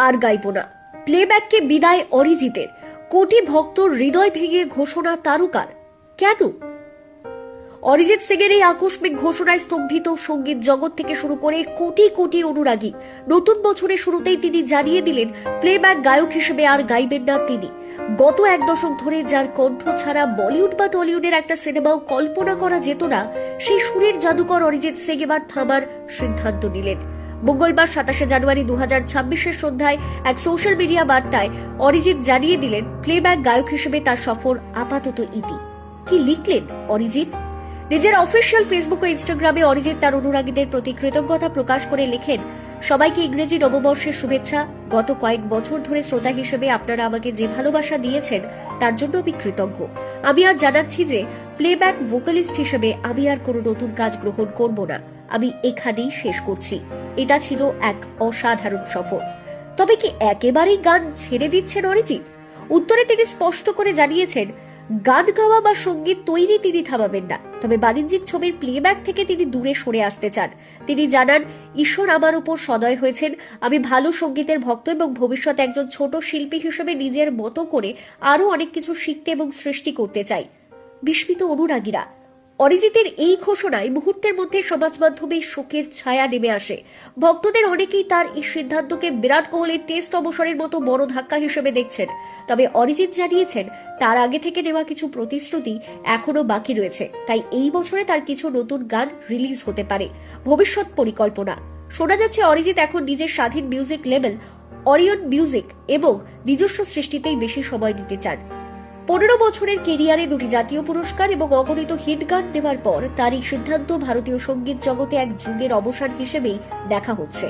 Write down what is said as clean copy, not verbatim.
আর গাইব না। প্লেব্যাককে বিদায় অরিজিতের। কোটি ভক্তর হৃদয় ভেঙে ঘোষণা তারকার। কেন? অরিজিৎ সিং এর এই আকস্মিক ঘোষণায় স্তম্ভিত সঙ্গীত জগৎ থেকে শুরু করে কোটি কোটি অনুরাগী। নতুন বছরের শুরুতেই তিনি জানিয়ে দিলেন প্লেব্যাক গায়ক হিসেবে আর গাইবেন না তিনি। গত এক দশক ধরে যার কণ্ঠ ছাড়া বলিউড বা টলিউডের একটা সিনেমাও কল্পনা করা যেত না, সেই সুরের জাদুকর অরিজিৎ সিং এবার থামার সিদ্ধান্ত নিলেন। মঙ্গলবার 27 জানুয়ারি 2026 সন্ধ্যায় এক সোশ্যাল মিডিয়া বার্তায় অরিজিৎ জানিয়ে দিলেন প্লেব্যাক গায়ক হিসেবে তার সফর আপাতত ইতি। কি লিখলেন অরিজিৎ? নিজের অফিসিয়াল ফেসবুক ও ইনস্টাগ্রামে অরিজিৎ তার অনুরাগীদের প্রতি কৃতজ্ঞতা প্রকাশ করে লেখেন, সবাইকে ইংরেজি নববর্ষের শুভেচ্ছা। গত কয়েক বছর ধরে শ্রোতা হিসেবে আপনারা আমাকে যে ভালোবাসা দিয়েছেন তার জন্য আমি কৃতজ্ঞ। আমি আর জানাচ্ছি যে প্লেব্যাক ভোকালিস্ট হিসেবে আমি আর কোনো নতুন কাজ গ্রহণ করব না। আমি এখানেই শেষ করছি। এটা ছিল এক অসাধারণ সফর। তবে কি একেবারেই গান ছেড়ে দিচ্ছেন অরিজিৎ? উত্তরে তিনি স্পষ্ট করে জানিয়েছেন, গান গাওয়া বা সঙ্গীত তৈরি তিনি থামাবেন না, তবে বাণিজ্যিক ছবির প্লেব্যাক থেকে তিনি দূরে সরে আসতে চান। তিনি জানান, ঈশ্বর আমার উপর সদয় হয়েছেন। আমি ভালো সঙ্গীতের ভক্ত এবং ভবিষ্যতে একজন ছোট শিল্পী হিসেবে নিজের মতো করে আরো অনেক কিছু শিখতে এবং সৃষ্টি করতে চাই। বিস্মিত অনুরাগীরা। অরিজিতের এই ঘোষণায় মুহূর্তের মধ্যে সমাজ মাধ্যমে শোকের ছায়া নেমে আসে। ভক্তদের অনেকেই তার এই সিদ্ধান্তকে বিরাট কোহলির টেস্ট অবসরের মতো বড় ধাক্কা হিসেবে দেখছেন। তবে অরিজিৎ জানিয়েছেন, তার আগে থেকে নেওয়া কিছু প্রতিশ্রুতি এখনো বাকি রয়েছে, তাই এই বছরে তার কিছু নতুন গান রিলিজ হতে পারে। ভবিষ্যৎ পরিকল্পনা। শোনা যাচ্ছে অরিজিৎ এখন নিজের স্বাধীন মিউজিক লেবেল অরিয়ন মিউজিক এবং নিজস্ব সৃষ্টিতেই বেশি সময় দিতে চান। 15 বছরের কেরিয়ারে 2টি জাতীয় পুরস্কার এবং অগণিত হিট গান দেওয়ার পর তার এই সিদ্ধান্ত ভারতীয় সঙ্গীত জগতে এক যুগের অবসান হিসেবেই দেখা হচ্ছে।